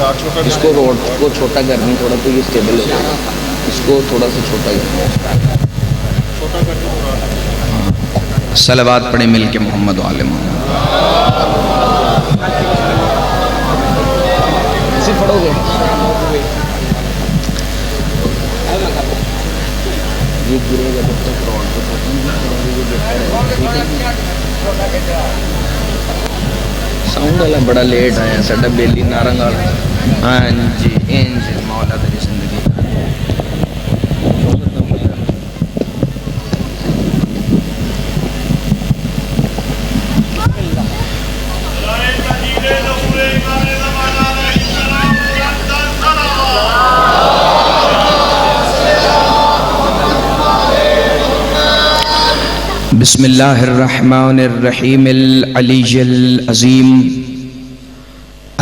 اس کو روڈ کو چھوٹا کرنی تھوڑا تو یہ اسٹیبل ہو جائے گا. اس کو تھوڑا سا چھوٹا کرنا. صلوات پڑھیں مل کے محمد و آل محمد. ایسے پڑھو گے یہ گرے گا جب تک روڈ کو ساؤنڈ والا بڑا لیٹ آیا ساڈا بیلی نارنگ والا. ہاں جی انج مولا تیری زندگی. بسم اللہ الرحمن الرحیم العلی العظیم.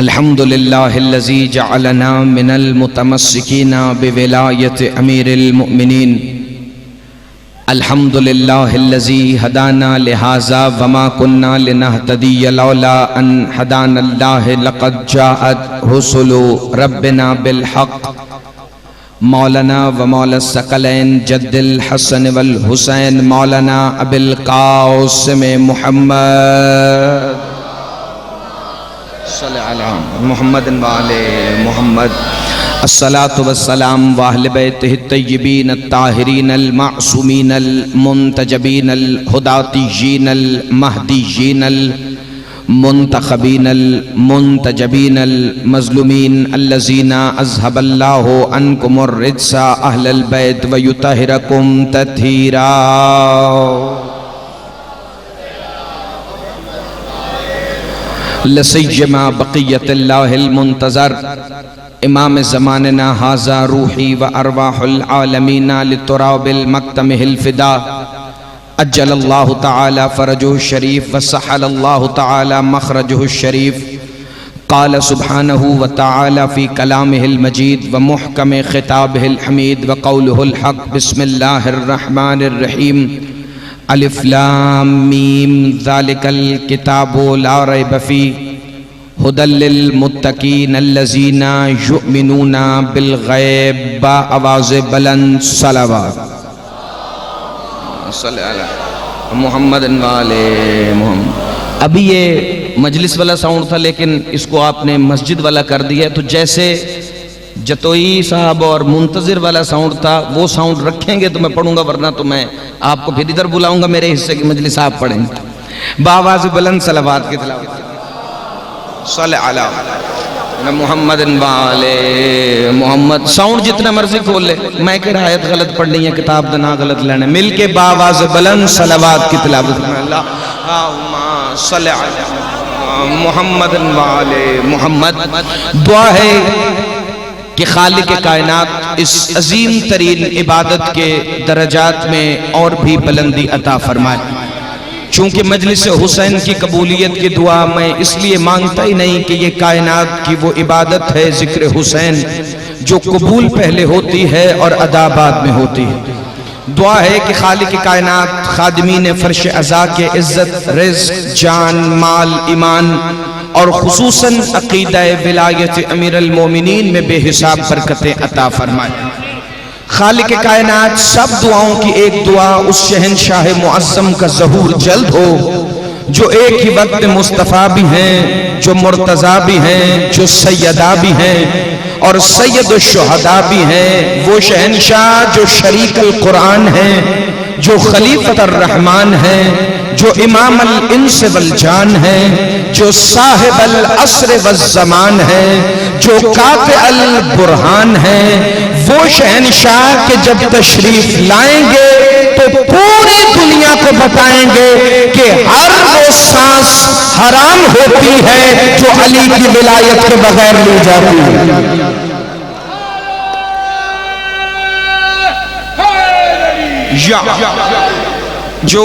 الحمد للہ الذی جعلنا من المتمسکین بولایت امیر المؤمنین. الحمد للہ الذی ہدانا لہذا وما كنا لنہتدی لولا ان ہدانا اللہ لقد جاءت رسل ربنا بالحق. مولانا و مولا الثقلین جد الحسن والحسین مولانا ابی القاسم محمد صلی علی محمد و آل محمد. الصلاة والسلام واہل بیتہ الطیبین الطاہرین المعصومین المنتجبین الہداتیین المہدیین منتخبین المنتجبین المظلومین الذین اذهب اللہ عنکم الرجس اہل البیت ویطہرکم تطہیرا. لسیما بقیت اللہ المنتظر امام زماننا ھذا روحی و ارواح العالمین لتراب المکتمہ الفدا. اجل اللہ تعالی فرجہ الشریف وسحل اللہ تعالی مخرجہ الشریف. قال سبحانہ وتعالی فی کلامہ المجید ومحکم خطابہ الحمید وقولہ الحق. بسم اللہ الرحمن الرحیم. الف لام میم ذالک الکتاب لا ریب فیہ ھدی للمتقین الذین یؤمنون بالغیب. آواز بلند صلوات صلی اللہ محمد و آل محمد. ابھی یہ مجلس والا ساؤنڈ تھا لیکن اس کو آپ نے مسجد والا کر دیا. تو جیسے جتوئی صاحب اور منتظر والا ساؤنڈ تھا وہ ساؤنڈ رکھیں گے تو میں پڑھوں گا, ورنہ تو میں آپ کو پھر ادھر بلاؤں گا میرے حصے کی مجلس آپ پڑھیں گے. بآواز بلند صلوات کی تلاوت صلی علی محمد و آل محمد. ساؤنڈ جتنا مرضی کھول لے, میں کہ آیت غلط پڑھنی ہے کتاب دنا غلط لینا. مل کے بآواز بلند صلوات کی تلاوت. اللہم صلی علی محمد و آل محمد. دعا ہے کہ خالق کائنات اس عظیم ترین عبادت کے درجات میں اور بھی بلندی عطا فرمائے. چونکہ مجلس حسین کی قبولیت کی دعا میں اس لیے مانگتا ہی نہیں کہ یہ کائنات کی وہ عبادت ہے ذکر حسین جو قبول پہلے ہوتی ہے اور ادا بعد میں ہوتی ہے. دعا ہے کہ خالق کائنات خادمین فرش عزا کے عزت رزق جان مال ایمان اور خصوصاً عقیدہ ولایت امیر المومنین میں بے حساب برکتیں عطا فرمائے. خالق کائنات سب دعاؤں کی ایک دعا اس شہنشاہ معظم کا ظہور جلد ہو جو ایک ہی وقت مصطفیٰ بھی ہیں, جو مرتضیٰ بھی ہیں, جو سیدہ بھی ہیں اور سید الشہداء بھی ہیں. وہ شہنشاہ جو شریک القرآن ہیں, جو خلیفۃ الرحمن ہیں, جو امام الانس والجان ہیں, جو صاحب العصر والزمان ہیں, جو قاطع البرہان ہیں. وہ شہنشاہ کے جب تشریف لائیں گے تو پوری دنیا کو بتائیں گے کہ ہر وہ سانس حرام ہوتی ہے جو علی کی ولایت کے بغیر لی جاتی ہے. جو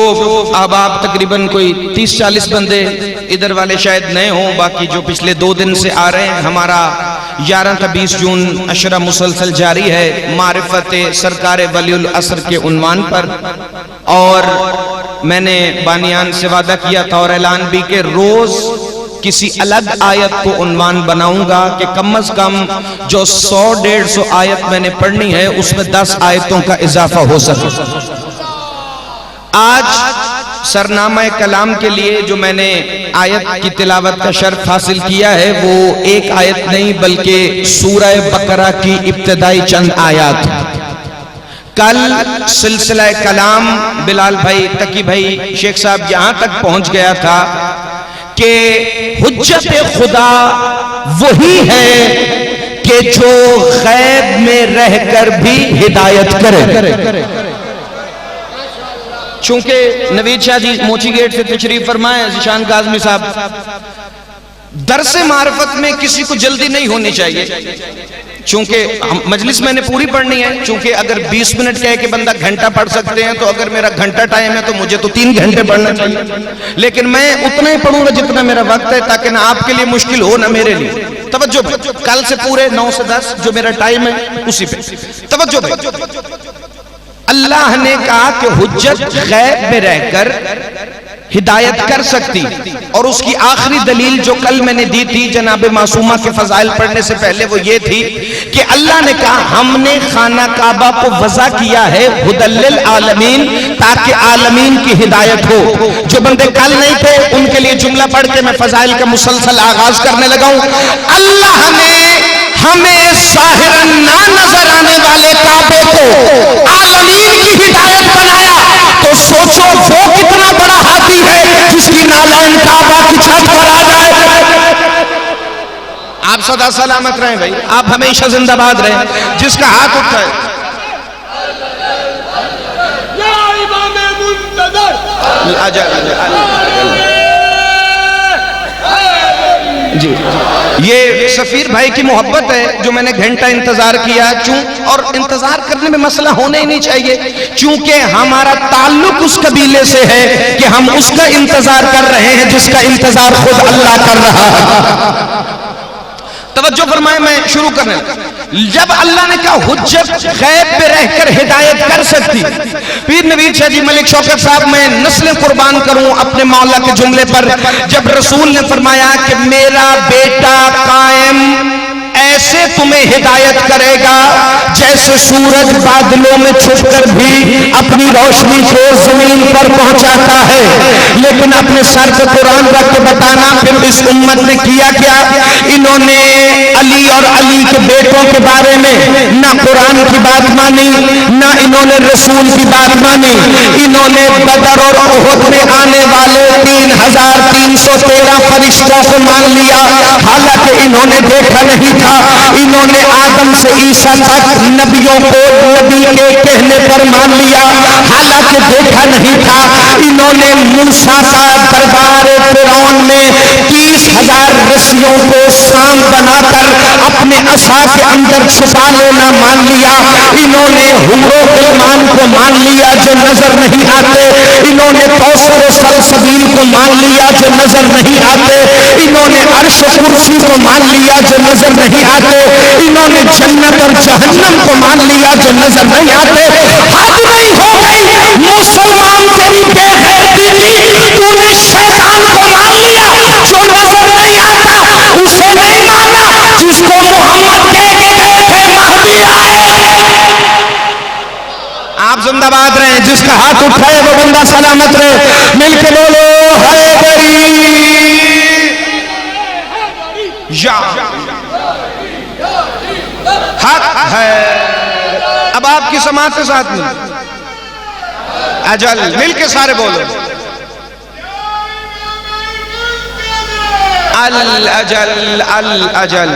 اب آپ تقریباً کوئی 30-40 بندے ادھر والے شاید نئے ہوں, باقی جو پچھلے 2 دن سے آ رہے ہیں. ہمارا 11 تا 20 جون عشرہ مسلسل جاری ہے معرفت سرکار ولی العصر کے عنوان پر, اور میں نے بانیان سے وعدہ کیا تھا اور اعلان بھی کہ روز کسی الگ آیت کو عنوان بناؤں گا کہ کم از کم جو 100-150 آیت میں نے پڑھنی ہے اس میں 10 آیتوں کا اضافہ ہو سکے۔ آج سرنامہ کلام کے لیے جو میں نے آیت کی تلاوت کا شرف حاصل کیا ہے وہ ایک آیت نہیں بلکہ سورہ بقرہ کی ابتدائی چند آیات۔ کل سلسلہ کلام بلال بھائی، تقی بھائی، شیخ صاحب یہاں تک پہنچ گیا تھا کہ حجت خدا وہی ہے کہ جو غیب میں رہ کر بھی ہدایت کرے۔ چونکہ نوید شاہ جی موچی گیٹ سے تشریف فرمائے، ذیشان کاظمی صاحب، درس معرفت میں کسی کو جلدی نہیں ہونی چاہیے، چونکہ مجلس میں نے پوری پڑھنی ہے۔ چونکہ اگر 20 منٹ کہے کہ بندہ گھنٹہ پڑھ سکتے ہیں تو اگر میرا گھنٹہ ٹائم ہے تو مجھے تو 3 گھنٹے پڑھنا چاہیے، لیکن میں اتنا ہی پڑھوں گا جتنا میرا وقت ہے، تاکہ نہ آپ کے لیے مشکل ہو نہ میرے لیے۔ توجہ بھائی، کل سے پورے 9 سے 10 جو میرا ٹائم ہے اسی پہ توجہ بھائی۔ اللہ نے کہا کہ حجت غیب میں رہ کر ہدایت کر سکتی، اور اس کی آخری دلیل جو کل میں نے دی تھی جناب معصومہ کے فضائل پڑھنے سے پہلے وہ یہ تھی کہ اللہ نے کہا ہم نے خانہ کعبہ کو وضع کیا ہے ہدی للعالمین، تاکہ عالمین کی ہدایت ہو۔ جو بندے کل نہیں تھے ان کے لیے جملہ پڑھ کے میں فضائل کا مسلسل آغاز کرنے لگا ہوں۔ اللہ نے ہمیں ظاہراً نہ نظر آنے والے کعبے کو عالمین کی ہدایت بنایا، تو سوچو وہ کتنا بڑا ہاتھی ہے جس کی نالین کعبہ کی چھت پر آ جائے۔ آپ سدا سلامت رہیں بھائی، آپ ہمیشہ زندہ باد رہیں، جس کا ہاتھ اٹھا ہے یا امام منتظر جی، یہ سفیر بھائی کی محبت ہے جو میں نے گھنٹہ انتظار کیا، اور انتظار کرنے میں مسئلہ ہونا ہی نہیں چاہیے، چونکہ ہمارا تعلق اس قبیلے سے ہے کہ ہم اس کا انتظار کر رہے ہیں جس کا انتظار خود اللہ کر رہا ہے۔ توجہ فرمائیں، میں شروع کرنے جب اللہ نے کہا حجت غیب پہ رہ کر ہدایت کر سکتی، پیر نوید شاہ جی ملک شوکت صاحب میں نسلیں قربان کروں اپنے مولا کے جملے پر، جب رسول نے فرمایا کہ میرا بیٹا قائم ایسے تمہیں ہدایت کرے گا جیسے سورج بادلوں میں چھپ کر بھی اپنی روشنی کو زمین پر پہنچاتا ہے، لیکن اپنے سر پہ قرآن رکھ کے بتانا پھر اس امت نے کیا کیا؟ انہوں نے علی اور علی کے بیٹوں کے بارے میں نہ قرآن کی بات مانی، نہ انہوں نے رسول کی بات مانی، انہوں نے بدر اور احد میں آنے والے 3313 فرشتوں کو مان لیا، حالانکہ انہوں نے دیکھا نہیں تھا۔ انہوں نے آدم سے عیسیٰ تک نبیوں کو نبی کے کہنے پر مان لیا، حالانکہ دیکھا نہیں تھا۔ انہوں نے موسیٰ کا دربار فرعون میں 30,000 رسیوں کو سام بنا کر اپنے عصا کے اندر چھپا لینا مان لیا۔ انہوں نے حور و غلمان کو مان لیا جو نظر نہیں آتے، انہوں نے کوثر و سلسبیل کو مان لیا جو نظر نہیں آتے، انہوں نے عرش و کرسی کو مان لیا جو نظر نہیں آتے، انہوں نے جنت اور جہنم کو مان لیا جو نظر نہیں آتے۔ حد نہیں ہو گئی مسلمان تیری بے غیرتی کی، تو نے شیطان کو مان لیا جو نظر نہیں آتا، اسے نہیں مانا جس کو محمد کہہ کے گئے تھے مہدی آئے۔ آپ زندہ باد رہیں، جس کا ہاتھ اٹھائے وہ بندہ سلامت رہے، مل کے بولو حیدری یا حق ہے۔ اب آپ کی سماعت کے ساتھ میں اجل مل کے سارے بولو الاجل الاجل۔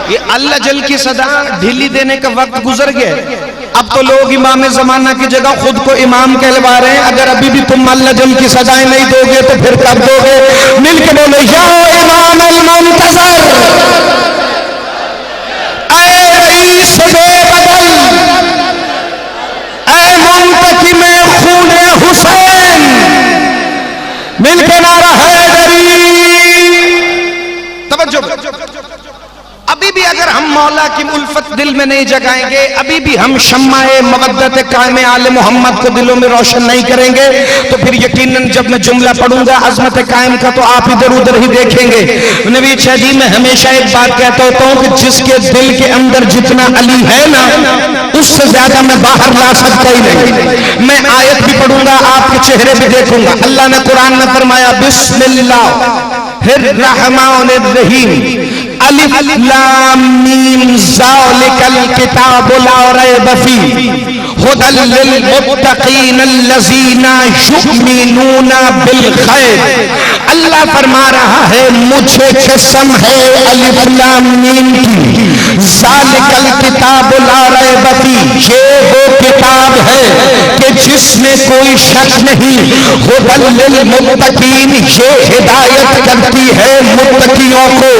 یہ اللہ جل کی صدا ڈھیلی دینے کا وقت گزر گیا، اب تو لوگ امام زمانہ کی جگہ خود کو امام کہلوا رہے ہیں۔ اگر ابھی بھی تم اللہ جل کی صدائیں نہیں دو گے تو پھر کب دو گے؟ مل کے بولو یا امام المنتظر، اے رئیس بے بدل، اے منتقم خون حسین، مل کے نعرہ حیدری۔ توجہ، ابھی بھی اگر ہم مولا مولا کی الفت دل میں نہیں جگائیں گے، ابھی بھی ہم شمع مودت قائم آل محمد کو دلوں میں روشن نہیں کریں گے، تو پھر یقیناً جب میں جملہ پڑھوں گا عظمت قائم کا تو آپ ادھر ادھر ہی دیکھیں گے۔ نبی شاہ جی میں ہمیشہ ایک بات کہتا ہوتا ہوں کہ جس کے دل کے اندر جتنا علی ہے نا، اس سے زیادہ میں باہر لا سکتا ہی نہیں۔ میں آیت بھی پڑھوں گا، آپ کے چہرے بھی دیکھوں گا۔ اللہ نے قرآن میں فرمایا بسم اللہ الرحمن الرحیم الف لام میم ذالک الکتاب لا ریب فیہ ھدی للمتقین الذین یؤمنون بالغیب۔ اللہ فرما رہا ہے مجھے قسم ہے الف لام میم کی، ذالک الکتاب لا ریب فیہ، یہ وہ کتاب ہے کہ جس میں کوئی شک نہیں، ھدی للمتقین، یہ ہدایت کرتی ہے متقیوں کو،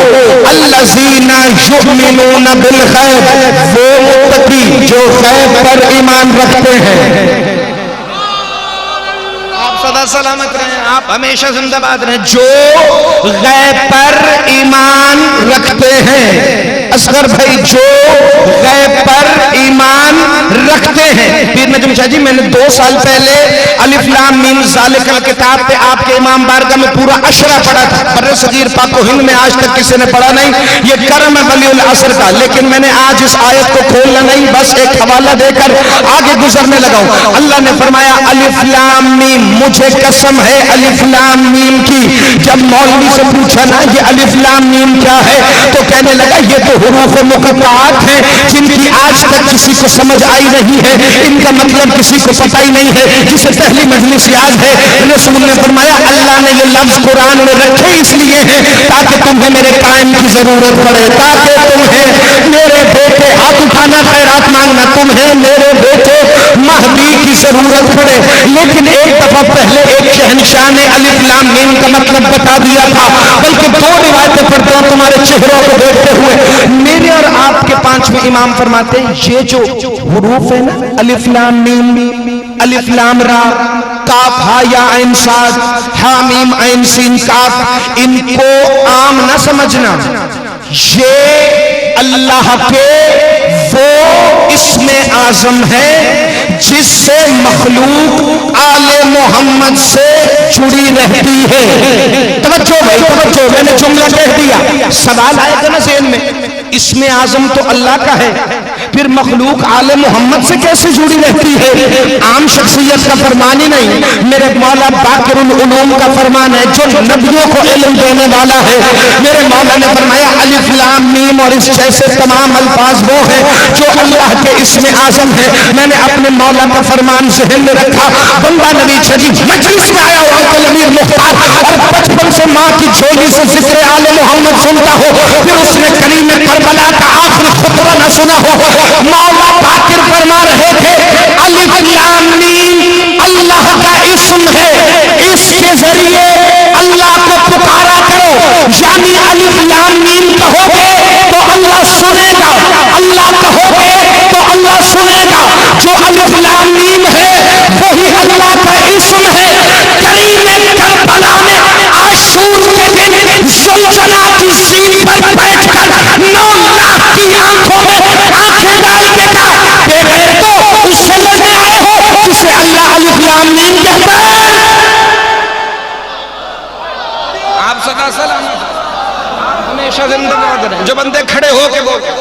الذین یؤمنون بالغیب، وہ متقی جو غیب پر ایمان رکھتے ہیں۔ آپ سدا سلامت رہیں، آپ ہمیشہ زندہ باد رہیں، جو غیب پر ایمان رکھتے ہیں۔ اصغر بھائی جو غیب پر ایمان رکھتے ہیں۔ پیر نجم شاہ جی میں نے 2 سال پہلے الف لام میم ذالک الکتاب پہ آپ کے امام بارگاہ میں پورا اشرا پڑھا تھا، بر صغیر پاک و ہند میں آج تک کسی نے پڑھا نہیں، یہ کرم ہے ولی العصر کا۔ لیکن میں نے آج اس آیت کو کھولنا نہیں، بس ایک حوالہ دے کر آگے گزرنے لگا ہوں۔ اللہ نے فرمایا الف لام میم، مجھے قسم ہے الف لام میم کی۔ جب مولوی سے پوچھا نا یہ الف لام میم کیا ہے تو کہنے لگا یہ تو حروف مقطعات ہیں جن کی آج تک کسی کو سمجھ آئی نہیں ہے، ان کا مطلب کسی کو پتہ ہی نہیں ہے، جسے پہلی مجلس یاد ہے۔ رسول نے فرمایا اللہ نے یہ لفظ قرآن میں رکھے اس لیے ہیں تاکہ تمہیں میرے قائم کی ضرورت پڑے، تاکہ تمہیں میرے بیٹے ہاتھ اٹھانا خیرات مانگنا، تمہیں میرے بیٹے مہدی کی ضرورت پڑے۔ لیکن ایک دفعہ پہلے ایک شہنشاہ نے الف لام میم کا مطلب بتا دیا تھا، بلکہ 2 روایتیں پڑھتا ہوں تمہارے چہروں کو دیکھتے ہوئے۔ میرے اور آپ کے 5ویں امام فرماتے ہیں یہ جو حروف ہے نا الف لام میم، الف لام را، کاف ہا یا عین صاد، ہا میم عین سین کاف، ان کو عام نہ سمجھنا، یہ اللہ کے وہ اسم اعظم ہے جس سے مخلوق آل محمد سے جڑی رہتی ہے۔ توجہ بھائی توجہ، میں نے جملہ کہہ دیا، سوال آئے گا نا ذہن میں، اسم اعظم تو اللہ کا ہے، پھر مخلوق آل محمد سے کیسے جڑی رہتی ہے؟ عام شخصیت کا فرمان ہی نہیں، میرے مولا باقر العلوم کا فرمان ہے جو نبیوں کو علم دینے والا ہے۔ میرے مولا نے فرمایا الف لام میم اور اس جیسے تمام الفاظ وہ ہیں جو اللہ کے اسم اعظم ہے۔ میں نے اپنے مولا کا فرمان ذہن میں رکھا، بندہ نبی شریف مجلس میں آیا ہوا انکل امیر مختار اور بچپن سے ماں کی جھولی سے ذکر آل محمد سنتا ہو، پھر اس نے کریم کربلا کا آخری خطبہ نہ سنا ہو، مولا باقر فرما رہے تھے الف لام میم اللہ کا اسم ہے، اس کے ذریعے اللہ کو پکارا کرو، یعنی الف لام میم کہو گے تو اللہ سنے گا، اللہ کہو گے تو اللہ سنے گا۔ جو الف لام میم ہے وہی اللہ کا اسم ہے۔ کریم کربلا نے عاشور کے دن زلزلہ کی سیڑھی پر بیٹھ کر 9 لاکھ کی آنکھوں میں آنکھیں ڈال کے کہا بے تو اس سے لڑنے آئے ہو جسے اللہ الف لام میم کہتا ہے۔ آپ سدا سلامت ہمیشہ زندہ باد رہیں، جو بندے کھڑے ہو کے بولتے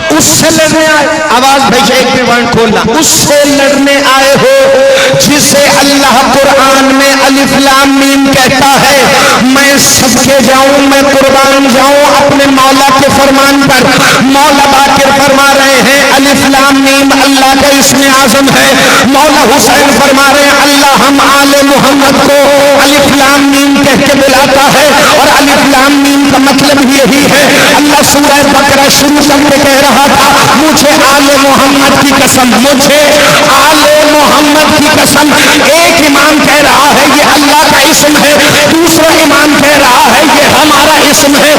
اس سے لڑنے آئے، آواز بھائی ایک پوائنٹ کھولنا، اس سے لڑنے آئے ہو جسے اللہ قرآن میں الف لام میم کہتا ہے۔ میں صدقے جاؤں، میں قربان جاؤں اپنے مولا کے فرمان پر۔ مولا باقر فرما رہے ہیں الف لام میم اللہ کا اسم اعظم ہے۔ مولا حسین فرما رہے ہیں اللہ ہم آل محمد کو الف لام میم کہہ کے بلاتا ہے، اور الف لام میم کا مطلب یہی ہے۔ اللہ سورہ بقرہ شروع کرتے کہہ رہا تھا مجھے آل محمد کی قسم، مجھے آل محمد کی قسم۔ ایک امام کہہ رہا ہے یہ اللہ کا اسم ہے، دوسرا امام کہہ رہا ہے یہ ہمارا اسم ہے۔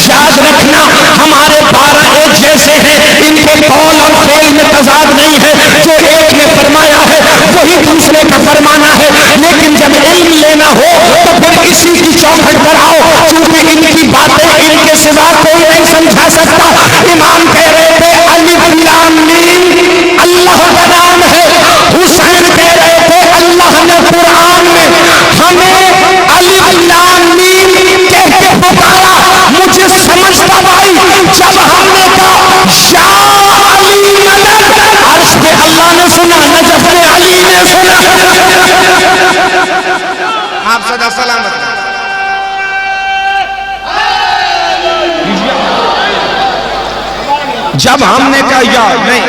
یاد رکھنا ہمارے 12 ایک جیسے ہیں، ان کے قول اور فعل میں تضاد نہیں ہے، جو ایک نے فرمایا ہے وہی دوسرے کا فرمانا ہے۔ لینا ہو تو پھر اسی کی چوکھٹ پر آؤ، چونکہ ان کی باتیں ان کے سوا کوئی نہیں سمجھا سکتا۔ امام کہہ رہے تھے الف لام میم اللہ کا نام ہے، حسین کہہ رہے تھے اللہ نے قرآن میں ہمیں الف لام میم کہہ کے پکارا۔ مجھے سمجھتا بھائی جب ہم نے کہا یا علی مدد، عرش پہ اللہ نے سنا، نجف میں علی نے سنا۔ آپ صدا سلامت۔ جب ہم نے کہا یا نہیں،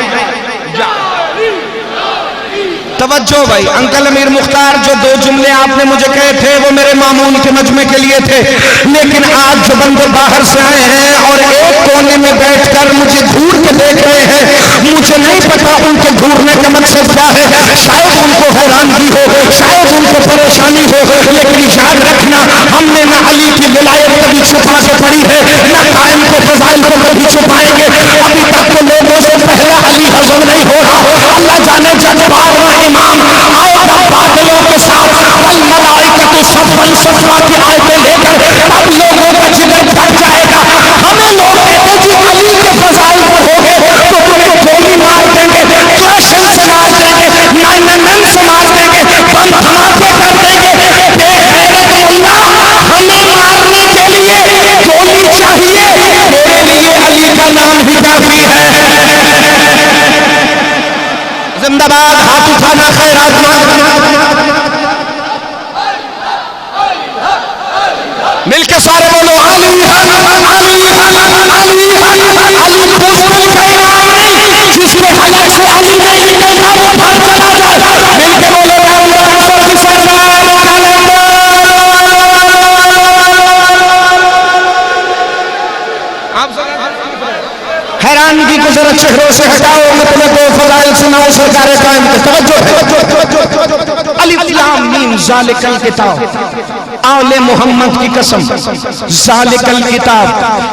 توجہ بھائی، انکل امیر مختار جو دو جملے آپ نے مجھے کہے تھے وہ میرے مامون کے مجمع کے لیے تھے، لیکن آج جو بندے باہر سے آئے ہیں اور ایک کونے میں بیٹھ کر مجھے گھور کے دیکھ رہے ہیں، مجھے نہیں پتا ان کے گھورنے کا مقصد کیا ہے۔ شاید ان کو حیرانگی ہو، شاید ان کو پریشانی ہو، لیکن یاد رکھنا ہم نے نہ علی کی ولایت کبھی چھپا کے پڑھی ہے، نہ قائم کے فضائل کو کبھی چھپائیں گے۔ ابھی تک تو لوگوں سے پہلا علی ہضم نہیں ہو رہا، اللہ جانے جب بارہواں امام آئے گا بادلوں کے ساتھ، والملائکۃ صفا صفا کی آیتیں لے کر، اب لوگوں کا جگر پھٹ جائے گا۔ ہمیں لوگ کہتے جی علی کے فضائل پر ہو گئے تو تمہیں گولی مار دیں گے، کلاشن سے مار دیں گے، 999 سے مار دیں گے، بم دھماکے کر دیں گے۔ بے غیرت اللہ، ہمیں مارنے کے لیے گولی چاہیے، میرے لیے علی کا نام ہی کافی ہے۔ زندہ باد، ہاتھ اٹھانا، خیرات مل کے سارے بولو علی علی علی علی علی دوسرے کا امام نہیں، جس کے حلق سے علی نہیں نکلتا وہ بھر چلا جائے۔ مل کے بولو حیرانگی کو ذرا چہروں سے ہٹاؤ، مطلب دو فضائل سناؤ سرکار قائم کے۔ توجہ، الف لام میم ذالک الکتاب، آل محمد کی قسم، ذالک الکتاب،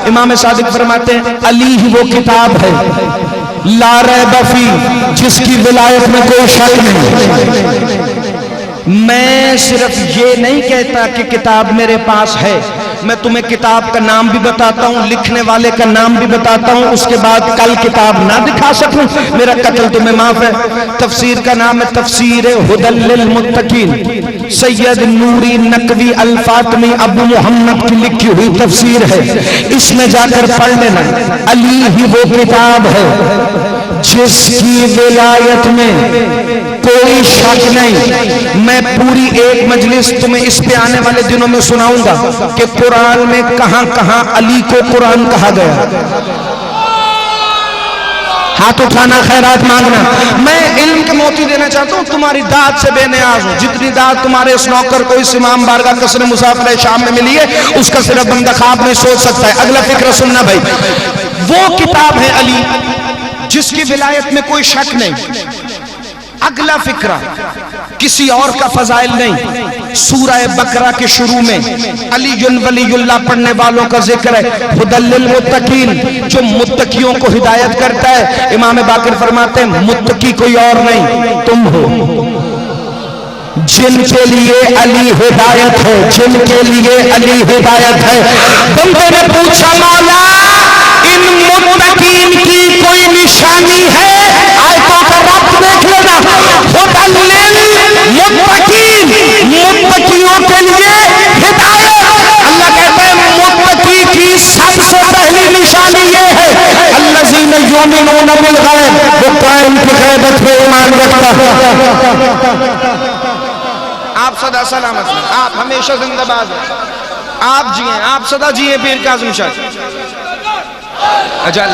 امام صادق فرماتے ہیں علی ہی وہ کتاب ہے لا ریب فی، جس کی ولایت میں کوئی شک نہیں۔ میں صرف یہ نہیں کہتا کہ کتاب میرے پاس ہے، میں تمہیں کتاب کا نام بھی بتاتا ہوں، لکھنے والے کا نام بھی بتاتا ہوں، اس کے بعد کل کتاب نہ دکھا سکوں میرا قتل تمہیں معاف ہے۔ تفسیر کا نام ہے تفسیر ہدی للمتقین، سید نوری نقوی الفاطمی ابو محمد کی لکھی ہوئی تفسیر ہے، اس میں جا کر پڑھ لینا۔ علی ہی وہ کتاب ہے جس کی ولایت میں کوئی شک نہیں۔ میں پوری ایک مجلس تمہیں اس پہ آنے والے دنوں میں سناؤں گا کہ قرآن میں کہاں کہاں علی کو قرآن کہا گیا۔ ہاتھ اٹھانا، خیرات مانگنا۔ میں علم کے موتی دینا چاہتا ہوں، تمہاری داد سے بے نیاز ہوں، جتنی داد تمہارے اس نوکر کو اس امام بارگاہ قصر مسافر شام میں ملی ہے اس کا صرف بندہ خواب نہیں سوچ سکتا ہے۔ اگلا فکر سننا بھائی، وہ کتاب ہے علی جس کی ولایت میں کوئی شک نہیں۔ اگلا فکرہ کسی اور کا فضائل نہیں، سورہ بقرہ کے شروع میں علی ولی اللہ پڑھنے والوں کا ذکر ہے، ہدی للمتقین، جو متقیوں کو ہدایت کرتا ہے۔ امام باقر فرماتے ہیں متقی کوئی اور نہیں تم ہو، جن کے لیے علی ہدایت ہے، جن کے لیے علی ہدایت ہے۔ بندے نے پوچھا مولا ان متقین کی کوئی نشانی ہے؟ آیتوں کا ربط دیکھ لینا، متقین، متقیوں کے لیے ہدایت۔ اللہ کہتا ہے متقی کی سب سے پہلی نشانی یہ ہے الذین یؤمنون بالغیب، وہ قائم کی غیبت پہ ایمان رکھتا ہے۔ آپ صدا سلامت ہیں، آپ ہمیشہ زندہ باد ہیں، آپ جیئیں، آپ صدا جیئیں پیر کاظم شاہ۔ اجل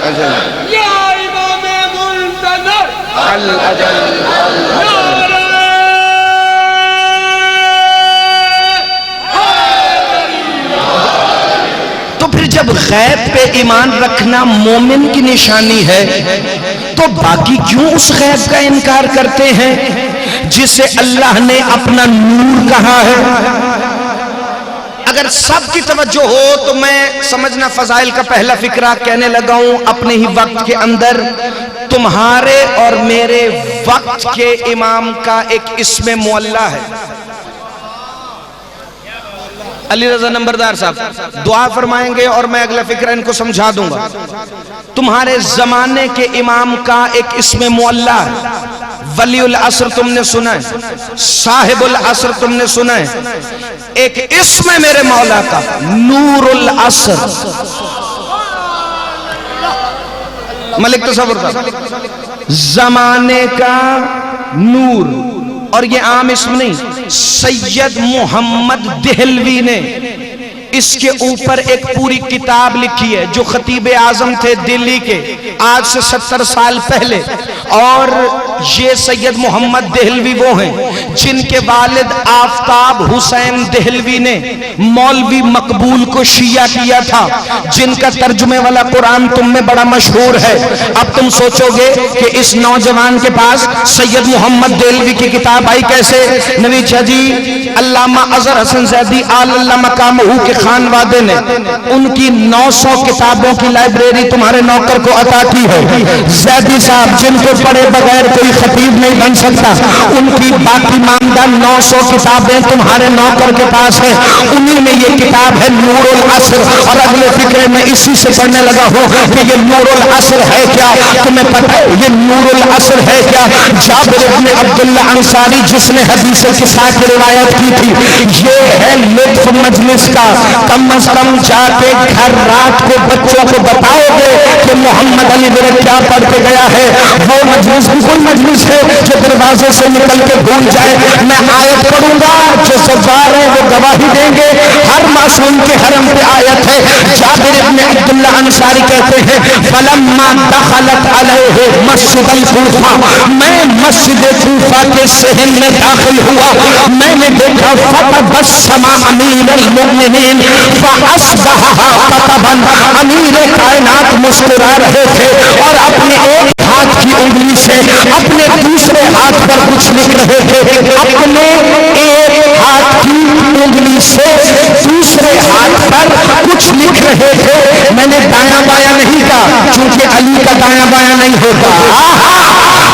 اجل یا امام منتظر اجل تو پھر جب غیب پہ ایمان رکھنا مومن کی نشانی ہے تو باقی کیوں اس غیب کا انکار کرتے ہیں جسے اللہ نے اپنا نور کہا ہے؟ اگر سب کی توجہ ہو تو میں سمجھنا فضائل کا پہلا فکرہ کہنے لگا ہوں اپنے ہی وقت کے اندر تمہارے اور میرے وقت کے امام کا ایک اسم معلّہ ہے، علی رضا نمبردار صاحب دعا فرمائیں گے اور میں اگلا فکرہ ان کو سمجھا دوں گا. تمہارے زمانے کے امام کا ایک اسم معلی ہے. ولی العصر تم نے سنا ہے, صاحب العصر تم نے سنا ہے. ایک اسم ہے میرے مولا کا نور العصر. ملک تصور تھا زمانے کا نور. اور یہ عام اسم نہیں, سید محمد دہلوی نے اس کے اوپر ایک پوری کتاب لکھی ہے جو خطیب اعظم تھے دلی کے آج سے 70 سال پہلے. اور یہ سید محمد دہلوی وہ ہیں جن کے والد آفتاب حسین دہلوی نے مولوی مقبول کو شیعہ کیا تھا, جن کا ترجمے والا قرآن تم میں بڑا مشہور ہے. اب تم سوچو گے کہ اس نوجوان کے پاس سید محمد دہلوی کی کتاب آئی کیسے؟ نوید شاہ جی علامہ اظہر حسن زیدی آل اللہ مقامہ کے خان وادے نے ان کی 900 کتابوں کی لائبریری تمہارے نوکر کو عطا کی ہے. زیدی صاحب جن کو پڑھے بغیر کوئی خطیب نہیں بن سکتا, ان کی باقی ماندہ 900 کتابیں تمہارے نوکر کے پاس ہیں. انہی میں یہ کتاب ہے نور العصر. اور اگلے فکرے میں اسی سے پڑھنے لگا ہوں کہ یہ نور العصر ہے کیا. تمہیں پتہ ہے یہ نور العصر ہے کیا؟ جابر بن عبداللہ انصاری جس نے حدیث کے ساتھ روایت کی تھی, یہ ہے لطف مجلس کا. کم از کم جا کے گھر رات کو بچوں کو بتاؤ گے کہ محمد علی برک کیا پڑھ کے گیا ہے. وہ مجلس کوئی مجلس ہے جو دروازے سے نکل کے بھول جائے. میں آیت پڑھوں گا, جو سردار ہیں وہ گواہی دیں گے, ہر معصوم کے حرم پہ آیت ہے. جابر بن عبداللہ انصاری کہتے ہیں فلما دخلت علیہ مسجد الکوفہ, میں مسجد کوفہ کے صحن میں داخل ہوا, میں نے دیکھا فتبسم امیر المؤمنین فاصبحها قطبا. امیر کائنات مسکرا رہے تھے اور اپنے ایک ہاتھ کی انگلی سے اپنے دوسرے ہاتھ پر کچھ لکھ رہے تھے. اپنے ایک ہاتھ کی انگلی سے دوسرے ہاتھ پر کچھ لکھ رہے تھے. میں نے دایاں بایاں نہیں کہا چونکہ علی کا دایاں بایاں نہیں ہوتا.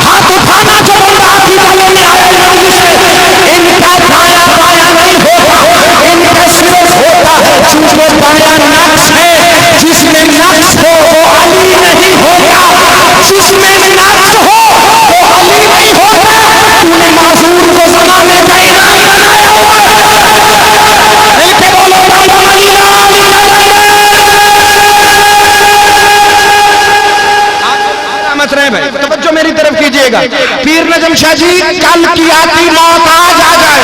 ہاتھ اٹھانا جو بندہ کی والوں میں آیا نبی سے, ان کا دایاں بایاں نہیں ہوتا, ان کا صرف ہوتا ہے چونکہ بایاں نقص ہے. جس میں نقص ہو وہ علی نہیں ہوگا, جس میں نقص ہو وہ علی نہیں ہوگا. تو نے معذور کو زمانے کا امام بنایا ہوا ہے. مل کے بولو مت رہے بھائی, توجہ میری طرف کیجئے گا. پیر نجم شاہ جی کل کی آتی موت آج آ جائے,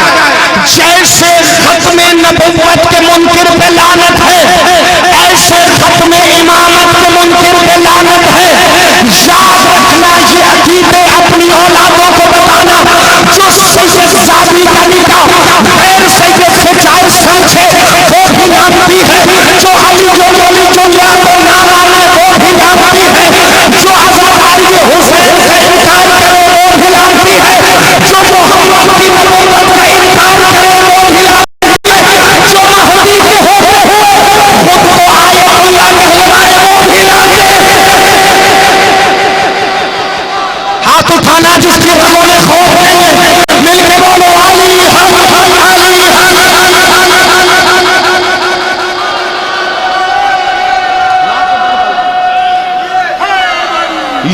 جیسے ختم نبوت کے منکر پہ لعنت ہے ایسے ختم امامت کے منکر پہ لعنت ہے. یاد رکھنا یہ عقیدے اپنی اولادوں کو بتانا. جو سید زادی کا نکاح غیر سید سے جائز سمجھے وہ بھی لعنتی ہے. جو علی جو مولی جو یاد و نارانا وہ بھی لعنتی ہے. جو حضرت علی حسین سے انکار کرے وہ بھی لعنتی ہے. جو محمد کی نبوت کا انکار کرے وہ بھی لعنتی ہے. جو مہدی کے ہوتے ہوئے خود کو آیت اللہ کہلوائے وہ بھی لعنتی ہے. ہاتھ اٹھانا جس کی رگوں میں خوف نہیں ہے, مل کے بولو علی ہم علی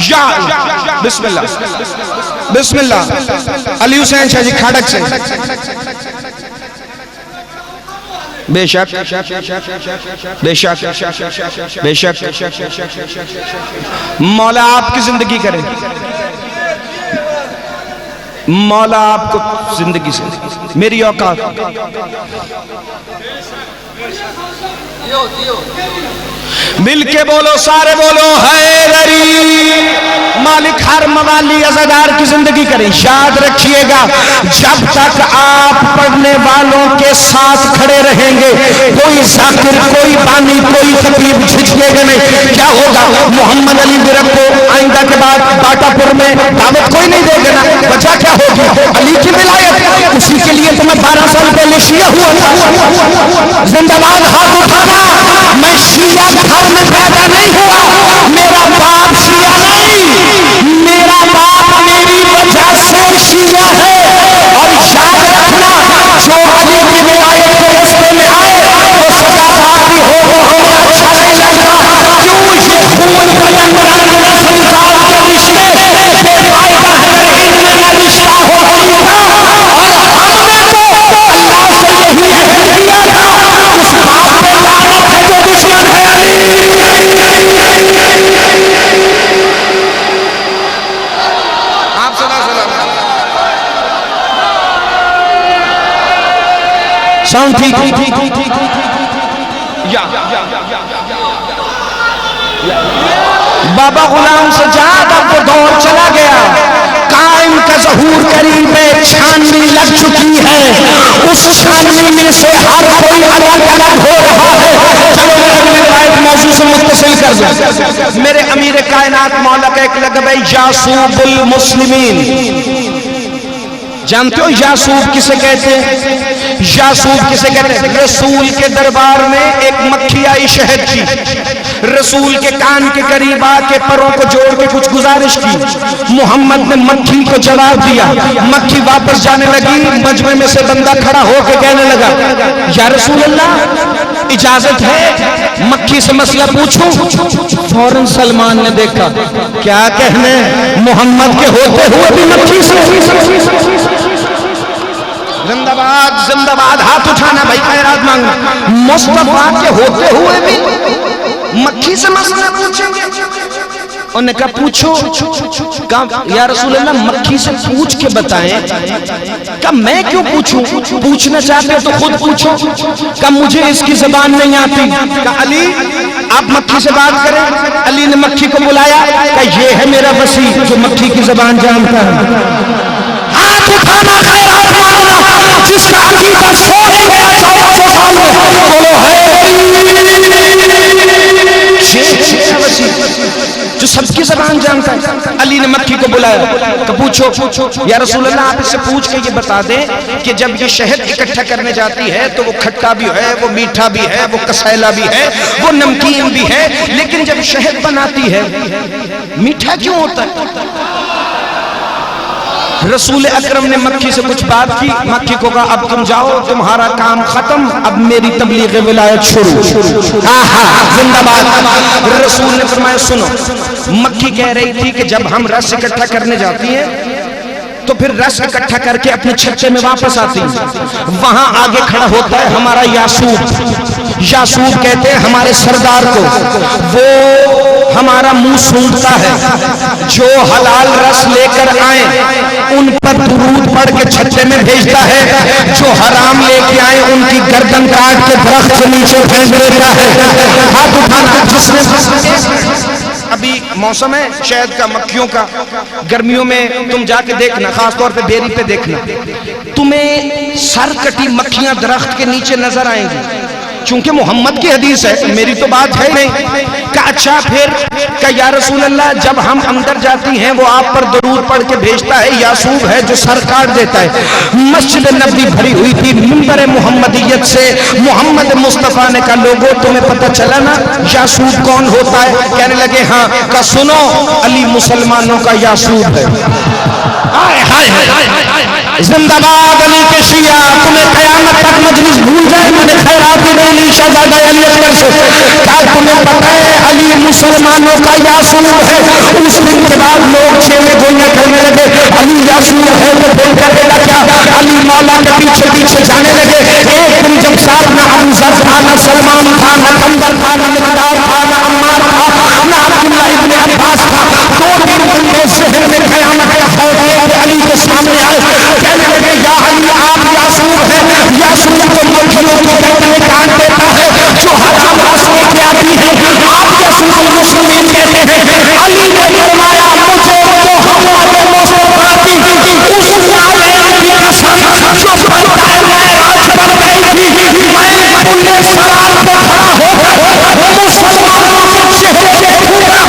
یا بسم اللہ بسم اللہ. علی حسین شاہ جی کھاڑک سے بے شک بے شک بے شک مولا آپ کی زندگی کرے, مولا آپ کو زندگی سے میری اوقات. مل کے بولو سارے بولو حیدری. مالک ہر موالی عزادار کی زندگی کریں. یاد رکھیے گا جب تک آپ پڑھنے والوں کے ساتھ کھڑے رہیں گے کوئی ذاکر کوئی بانی کوئی خطیب جھجکے گا نہیں. کیا ہوگا؟ محمد علی برک کو آئندہ کے بعد باٹا پور میں دعوت کوئی نہیں دے گا نا. وجہ کیا ہوگی؟ علی کی ولایت. اسی کے لیے تو میں 12 سال پہلے شیعہ ہوا تھا. زندہ باد ہاتھ اٹھانا. میں شیعہ گھر میں پیدا نہیں ہوا, میرا باپ شیعہ نہیں, میرا باپ میری وجہ سے شیعہ ہے. اور یاد رکھنا جو علی کی ولایت کے رستے میں آئے تمام تھی. بابا غلام سجاد اب وہ دور چلا گیا، قائم کا ظہور قریب ہے، چھاننی لگ چکی ہے، اس چھاننی میں سے ہر کوئی الگ الگ ہو رہا ہے. چلو میں اگلی روایت موضوع سے متصل کر دوں. میرے امیر کائنات مولا کا ایک لقب ہے یاسوب المسلمین. جانتے ہو یاسوب کسے کہتے ہیں؟ یاسوب کسے کہتے ہیں؟ رسول کے دربار میں ایک مکھی آئی شہد کی، رسول کے کان کے قریب آ کے پروں کو جوڑ کے کچھ گزارش کی. محمد نے مکھی کو جواب دیا، مکھی واپس جانے لگی. مجمع میں سے بندہ کھڑا ہو کے کہنے لگا یا رسول اللہ اجازت ہے مکھی سے مسئلہ پوچھوں؟ فوراً سلمان نے دیکھا کیا کہنے محمد کے ہوتے ہوئے بھی مکھی سے. زندہ باد زندہ باد، ہاتھ اٹھانا بھائی، خیرات مانگنا. مصطفیٰ کے ہوتے ہوئے بھی مکھی سے مسئلہ پوچھیں گے؟ انہوں نے کہا پوچھو. کہا یا رسول اللہ مکھی سے پوچھ کے بتائیں. کہا میں کیوں پوچھوں؟ پوچھنا چاہتے تو خود پوچھو. کہا مجھے اس کی زبان نہیں آتی. کہا علی آپ مکھی سے بات کریں. علی نے مکھی کو بلایا. کہا یہ ہے میرا وسیع جو مکھی کی زبان جانتا ہے. ہاتھ اٹھانا، خیرات مانگنا، جس کا عقیدہ سوچ گیا 1400 سال میں بولو ہے جو سب کی زبان جانتا ہے. علی نے مکھی کو بلایا کہ پوچھو یا رسول اللہ آپ اس سے پوچھ کے یہ بتا دیں کہ جب یہ شہد اکٹھا کرنے جاتی ہے تو وہ کھٹا بھی ہے، وہ میٹھا بھی ہے، وہ کسیلا بھی ہے، وہ نمکین بھی ہے، لیکن جب شہد بناتی ہے میٹھا کیوں ہوتا ہے؟ رسول اکرم نے مکھی سے کچھ بات کی. مکھی کو کہا اب تم جاؤ، تمہارا کام ختم، اب میری تبلیغ ولایت شروع. زندہ باد. رسول نے فرمایا سنو، مکھی کہہ رہی تھی کہ جب ہم رس اکٹھا کرنے جاتی ہیں تو پھر رس اکٹھا کر کے اپنے چھچے میں واپس آتی ہیں. وہاں آگے کھڑا ہوتا ہے ہمارا یاسوب. یاسوب کہتے ہیں ہمارے سردار کو، وہ ہمارا منہ سونگتا ہے. جو حلال رس لے کر آئیں ان پر درود پڑھ کے چھچے میں بھیجتا ہے، جو حرام لے کے آئیں ان کی گردن کاٹ کے درخت سے نیچے پھینک دیتا ہے. ہاتھ اٹھانا جس نے. ابھی موسم ہے شہد کا، مکھیوں کا. گرمیوں میں تم جا کے دیکھنا، خاص طور پہ بیری پہ دیکھنا، تمہیں سر کٹی مکھیاں درخت کے نیچے نظر آئیں گی. چونکہ محمد کی حدیث ہے، میری تو بات ہے نہیں. کہ اچھا پھر کہ یا رسول اللہ جب ہم اندر جاتی ہیں وہ آپ پر درود پڑھ کے بھیجتا ہے. یاسوب ہے جو سر کاٹ دیتا ہے. مسجد نبوی بھری ہوئی تھی منبر محمدیت سے. محمد مصطفیٰ نے کہا لوگوں تمہیں پتہ چلا نا یاسوب کون ہوتا ہے؟ کہنے لگے ہاں. کہا سنو علی مسلمانوں کا یاسوب ہے. زندہ باد علی کے شیعہ. تمہیں قیامت تک مجلس بھول جائے میں نے خیرات ہی نہیں لی شہزادہ علی اکبر سے. کیا تمہیں پتہ ہے علی مسلمانوں کا یاسوب ہے؟ اس دن کے بعد لوگ چھیلے گولیاں کرنے لگے علی یاسوب ہے تو بول کر دینا کیا. علی مولا کے پیچھے پیچھے جانے لگے. ایک دن جب ساتھ نہ حمزہ تھا، نہ سلمان تھا، نہ کمبر تھا، نہ مقدار تھا، نہ عمار تھا، نہ عبداللہ ابن عباس تھا. 2 دن ان کے ذہن میں قیامت کا خوف ہے. علی کے سامنے آئے کہنے لگے یا علی آپ یاسوب ہیں. یاسوب کو مکھیوں کی گردنیں کاٹ دیتا ہے، جو حرام رس لے کے آتی ہے. آپ یاسوب المسلمین کہتے ہیں. علی نے فرمایا مجھے تو ہمارے مصطفیٰ کی اس نالے کی قسم جو بنتا ہے میں راج بن گئی تھی. میں پلے سرار پہ کھڑا ہو مسلمانوں کے چہرے دیکھوں گا.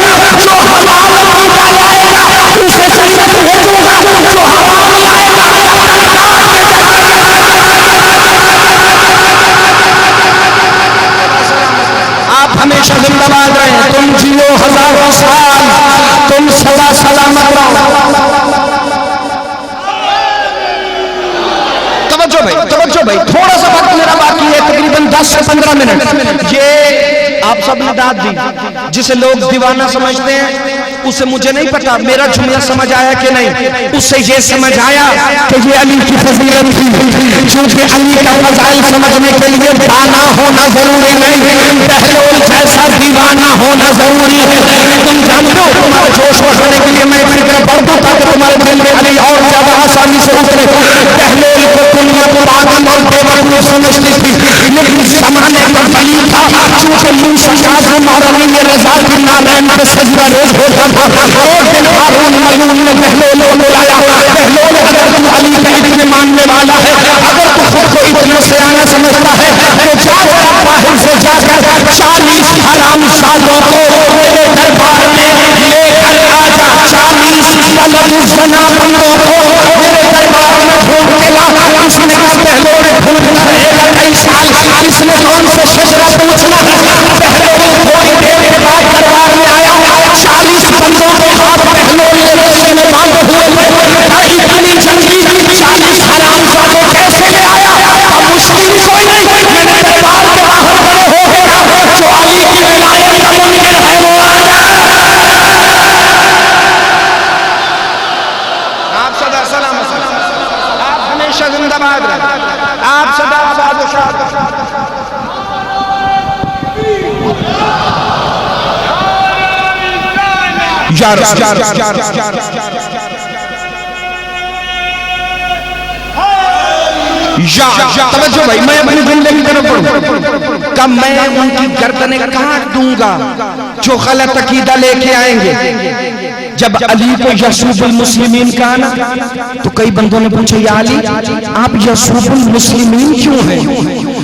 جو حلال مانگا جائے گا اسے جنت بھیجوں گا، جو حرام لائے گا آپ ہمیشہ زندہ باد رہیں. تم جیو ہزاروں سال، تم سدا سلامت رہو. توجہ بھائی تھوڑا سا وقت میرا باقی ہے، تقریباً 10 سے 15 منٹ. یہ آپ سب نے داد دی. جسے لوگ دیوانہ سمجھتے ہیں اسے مجھے نہیں پتا میرا جملہ سمجھ آیا کہ نہیں. اس سے یہ سمجھ آیا کہ یہ علی کی فضیلت تھی. چونکہ علی کا فضائل سمجھنے کے لیے دانا ہونا ضروری نہیں، بہلول جیسا دیوانہ ہونا ضروری ہے. تم جانتے ہو تمہارے جوش بڑھانے کے لیے میں فکر پڑھ دوں تاکہ تمہارے دل میں علی اور زیادہ آسانی سے اترے. بہلول کو دنیا کو پاگل اور بے وقوف سمجھتی تھی، شمشاد مہرانی میں رضا کی نالین پہ سجدہ ریز ہوتا تھا. ایک دن ہارون ملعون نے بہلول کو بلایا. بہلول اگر تم علی کا اتنے ماننے والا ہے, اگر تو خود کو اتنا سیانا سمجھتا ہے, تو جا باہر سے جا کر 40 حرام سالوں کو میرے دربار میں لے کر آ جا. 40 ولد الزنا بندوں کو میرے دربار میں ڈھونڈ کے لا. اس نے کہا بہلول ڈھونڈنا رہے گا کئی سال, اس نے کون سے شجرہ پوچھنا. بہلول تھوڑی دیر کے بعد دربار میں آیا. 40 بندوں کے ہاتھ بہلول نے رسے میں باندھے ہوئے تھے. اتنی جلدی 40 حرام زادے کیسے لے آیا؟ اب مشکل کوئی نہیں, میں نے دربار کے باہر کھڑے ہو گیا. جو علی کی ولایت کا منکر ہے وہ آ جائے. آپ صدا سلامت رہیں, آپ ہمیشہ زندہ باد رہیں, آپ صدا آباد و شاد رہیں. یا توجہ بھائی, میں اپنی زندگی کی طرف پڑھوں کہ میں ان کی گردنیں کاٹ دوں گا جو غلط عقیدہ لے کے آئیں گے. جب علی کو یسوب المسلمین کہا نا, تو کئی بندوں نے پوچھا یا علی آپ یسوب المسلمین کیوں ہیں,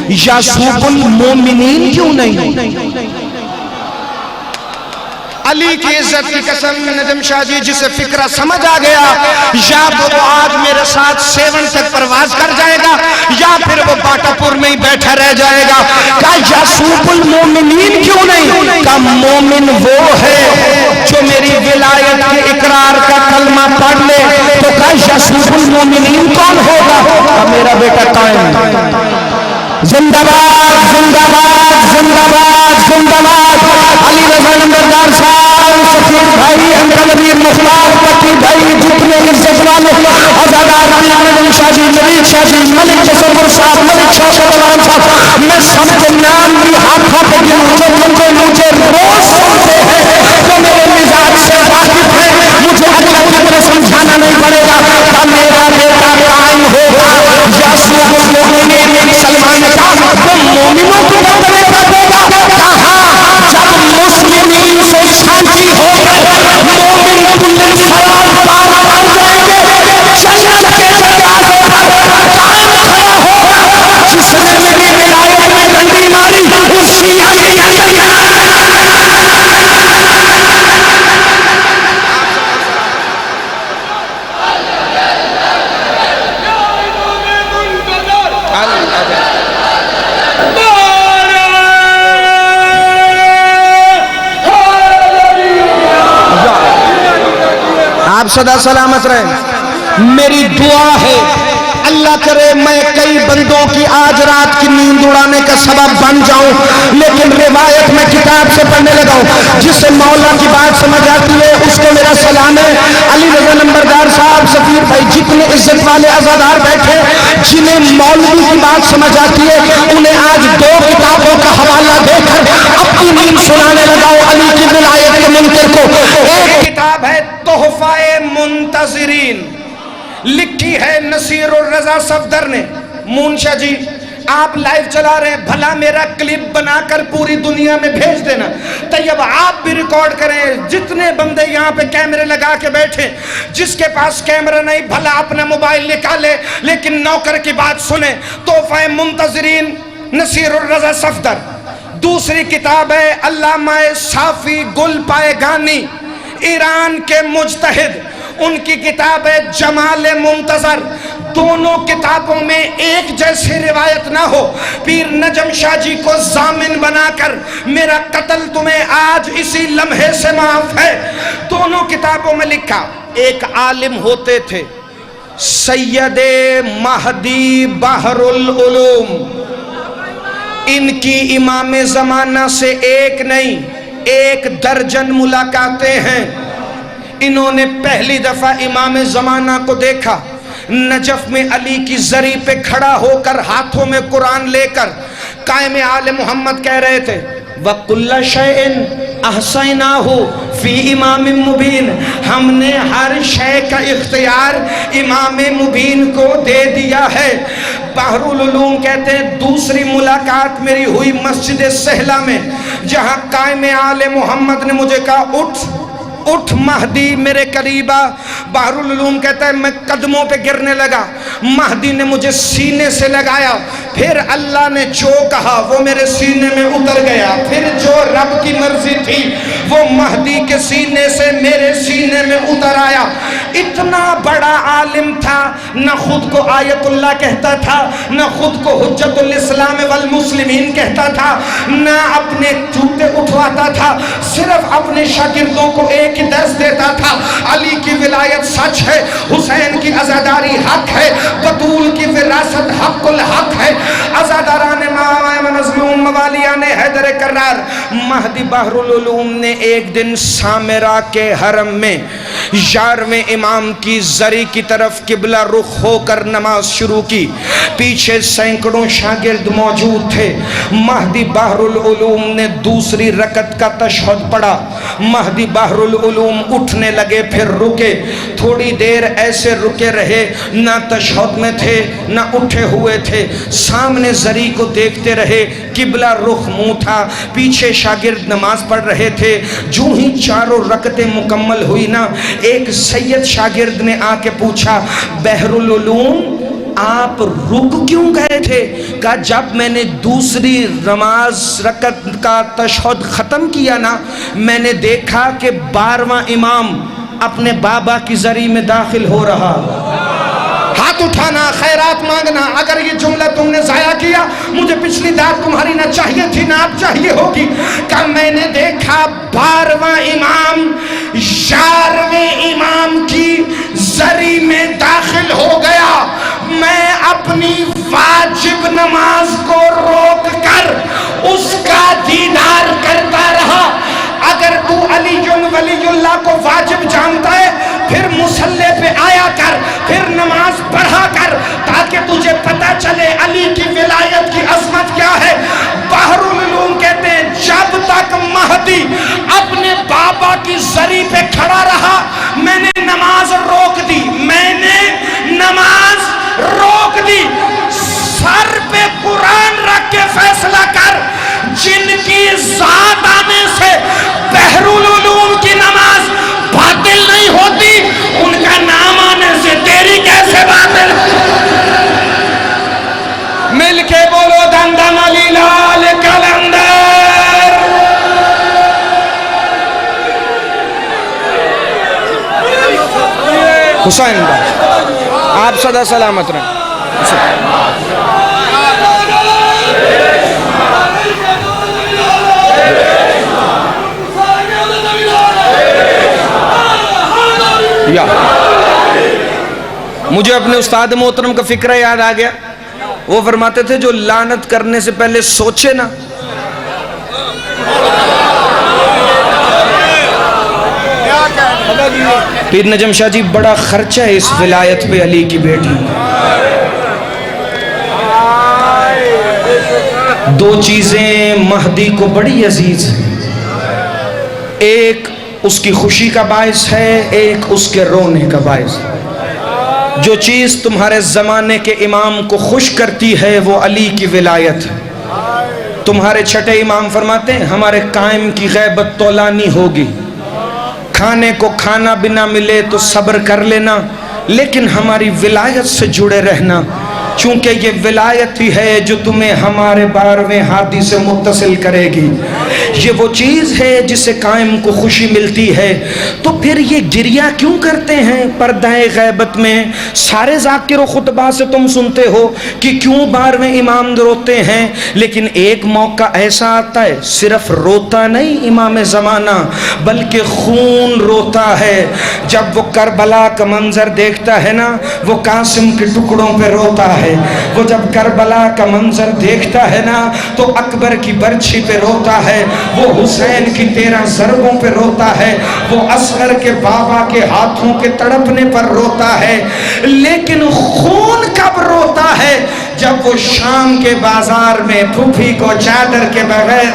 یسوب المومنین کیوں نہیں؟ علی کی عزت کی قسم نجم شاہ جی, جسے فکرہ سمجھ آ گیا, یا وہ آج میرے ساتھ 7 تک پرواز کر جائے گا یا پھر وہ باٹا پور میں ہی بیٹھا رہ جائے گا. کہا یسوب المومنین کیوں نہیں؟ کہا مومن وہ ہے جو میری ولایت کے اقرار کا کلمہ پڑھ لے. تو کہا یسوب المومنین کون ہوگا؟ کہا میرا بیٹا قائم. زندہ باد زندہ باد زندہ باد زندہ باد. علی رضا نمبردار صاحب, سفیر بھائی, انکل امیر مختار, پتی بھائی, جتنے عزت والے عزادار نجم شاہ جی, نوید شاہ جی, ملک تصور صاحب, ملک شوکت علام صاحب, میں سب کے نام بھی ہاتھوں پہ گنوں مجھے روز سنتے ہیں جو میرے مزاج سے واقف ہے. مجھے اللہ کی طرح سمجھانا نہیں پڑے گا کہ میرا بیٹا قائم ہوگا. یسوع المومنین سلمان کا وہ مومنوں کو بدلے کر دے گا. کہاں جب مسلمین سے شانتی ہو گئے مومن کل سلام پار کر جائیں گے. جنت کے دروازے پر قائم کھڑا ہوگا جس نے میری ولایت میں ڈنڈی ماری, اسی علی کی آپ صدا سلامت رہیں. میری دعا ہے اللہ کرے میں کئی بندوں کی آج رات کی نیند اڑانے کا سبب بن جاؤں, لیکن روایت میں کتاب سے پڑھنے لگا ہوں. جسے مولا کی بات سمجھ آتی ہے اس کو میرا سلام ہے. علی رضا نمبردار صاحب, سفیر بھائی, جتنے عزت والے عزادار بیٹھے جنہیں مولوی کی بات سمجھ آتی ہے انہیں آج 2 کتابوں کا حوالہ دے کر اپنی نیند سنانے لگا ہوں علی کی ولایت کے منکر کو. ایک کتاب ہے تحفہ منتظرین, لکھی ہے نصیر الرضا صفدر نے. مونشا جی آپ لائیو چلا رہے ہیں, بھلا میرا کلپ بنا کر پوری دنیا میں بھیج دینا. طیب آپ بھی ریکارڈ کریں, جتنے بندے یہاں پہ کیمرے لگا کے بیٹھے, جس کے پاس کیمرہ نہیں بھلا اپنا موبائل نکالے, لیکن نوکر کی بات سنیں. تحفہ منتظرین نصیر الرضا صفدر. دوسری کتاب ہے علامہ صافی گل پائے گانی, ایران کے مجتہد, ان کی کتاب ہے جمال منتظر. دونوں کتابوں میں ایک جیسی روایت نہ ہو. پیر نجم شاہ جی کو ضامن بنا کر میرا قتل تمہیں آج اسی لمحے سے معاف ہے. دونوں کتابوں میں لکھا, ایک عالم ہوتے تھے سید مہدی بحر العلوم, ان کی امام زمانہ سے ایک نہیں 1 درجن ملاقاتیں ہیں. انہوں نے پہلی دفعہ امام زمانہ کو دیکھا نجف میں علی کی زری پہ کھڑا ہو کر ہاتھوں میں قرآن لے کر قائم آل محمد کہہ رہے تھے وَكُلَّ شَيْءٍ أَحْصَيْنَاهُ فِي إِمَامٍ مُبِينٍ, ہم نے ہر شے کا اختیار امام مبین کو دے دیا ہے. بحر العلوم کہتے ہیں دوسری ملاقات میری ہوئی مسجد سہلہ میں، جہاں قائم آل محمد نے مجھے کہا اٹھ مہدی میرے قریب آ۔ بحر العلوم کہتا ہے میں قدموں پہ گرنے لگا، مہدی نے مجھے سینے سے لگایا، پھر اللہ نے جو کہا وہ میرے سینے میں اتر گیا، پھر جو رب کی مرضی تھی وہ مہدی کے سینے سے میرے سینے میں اتر آیا۔ اتنا بڑا عالم تھا، نہ خود کو آیت اللہ کہتا تھا، نہ خود کو حجت الاسلام والمسلمین کہتا تھا، نہ اپنے جوتے اٹھواتا تھا، صرف اپنے شاگردوں کو ایک ہی درس دیتا تھا، علی کی ولایت سچ ہے، حسین کی عزاداری حق ہے، بطول کی وراثت حق الحق ہے، عزاداران مظلوم موالیان حیدر کرار۔ مہدی بحر العلوم نے ایک دن سامرا کے حرم میں 11ویں امام کی زری کی طرف قبلہ رخ ہو کر نماز شروع کی، پیچھے سینکڑوں شاگرد موجود تھے۔ مہدی بحر العلوم نے دوسری رکعت کا تشہد پڑھا، مہدی بحر العلوم اٹھنے لگے، پھر رکے، تھوڑی دیر ایسے رکے رہے، نہ تشہد میں تھے نہ اٹھے ہوئے تھے، سامنے زری کو دیکھتے رہے، قبلہ رخ منہ تھا، پیچھے شاگرد نماز پڑھ رہے تھے۔ جو ہی چاروں رکعتیں مکمل ہوئی نا، ایک سید شاگرد نے آ کے پوچھا بحر العلوم آپ رک کیوں گئے تھے؟ کہا جب میں نے دوسری نماز رکعت کا تشہد ختم کیا نا، میں نے دیکھا کہ 12واں امام اپنے بابا کی زری میں داخل ہو رہا۔ ہاتھ اٹھانا، خیرات مانگنا، اگر یہ جملہ تم نے ضائع کیا مجھے پچھلی داد تمہاری نہ چاہیے تھی نہ اب چاہیے ہوگی۔ کہ میں نے دیکھا 12واں امام 11ویں امام کی زری میں داخل ہو گیا، میں اپنی واجب نماز کو روک کر اس کا دیدار کرتا رہا۔ اگر تو علی ولی اللہ کو واجب جانتا ہے پھر مصلی پہ آیا کر، پھر نماز پڑھا کر، تاکہ تجھے پتہ چلے علی کی ولایت کی عظمت کیا ہے۔ بحر العلوم کہتے ہیں جب تک مہدی اپنے بابا کی زری پہ کھڑا رہا میں نے نماز روک دی، میں نے نماز روک دی۔ سر پہ قرآن رکھ کے فیصلہ کر، جن کی ذات آنے سے بحر العلوم کی نماز باطل نہیں ہوتی، ان کا نام آنے سے تیری کیسے باطل؟ مل کے بولو دندم علی لال کلندر۔ حسین بھائی آپ سدا سلامت رہیں۔ مجھے اپنے استاد محترم کا فکرہ یاد آ گیا، وہ فرماتے تھے جو لعنت کرنے سے پہلے سوچے نا پیر نجم شاہ جی بڑا خرچہ ہے اس ولایت پہ علی کی بیٹی۔ دو چیزیں مہدی کو بڑی عزیز ہیں، ایک اس کی خوشی کا باعث ہے، ایک اس کے رونے کا باعث ہے۔ جو چیز تمہارے زمانے کے امام کو خوش کرتی ہے وہ علی کی ولایت ہے۔ تمہارے چھٹے امام فرماتے ہیں ہمارے قائم کی غیبت طولانی ہوگی، کھانے کو کھانا بھی نہ ملے تو صبر کر لینا، لیکن ہماری ولایت سے جڑے رہنا، چونکہ یہ ولایت ہی ہے جو تمہیں ہمارے 12ویں ہادی سے متصل کرے گی۔ یہ وہ چیز ہے جسے قائم کو خوشی ملتی ہے۔ تو پھر یہ گریہ کیوں کرتے ہیں پردہ غیبت میں؟ سارے ذاکر و خطبہ سے تم سنتے ہو کہ کیوں 12ویں امام روتے ہیں، لیکن ایک موقع ایسا آتا ہے صرف روتا نہیں امام زمانہ بلکہ خون روتا ہے۔ جب وہ کربلا کا منظر دیکھتا ہے نا، وہ قاسم کے ٹکڑوں پہ روتا ہے۔ وہ جب کربلا کا منظر دیکھتا ہے نا تو اکبر کی برچھی پہ روتا ہے، وہ حسین کی 13 ضربوں پہ روتا ہے، وہ اصغر کے بابا کے ہاتھوں کے تڑپنے پر روتا ہے۔ لیکن خون کب روتا ہے؟ جب وہ شام کے بازار میں پھوپھی کو چادر کے بغیر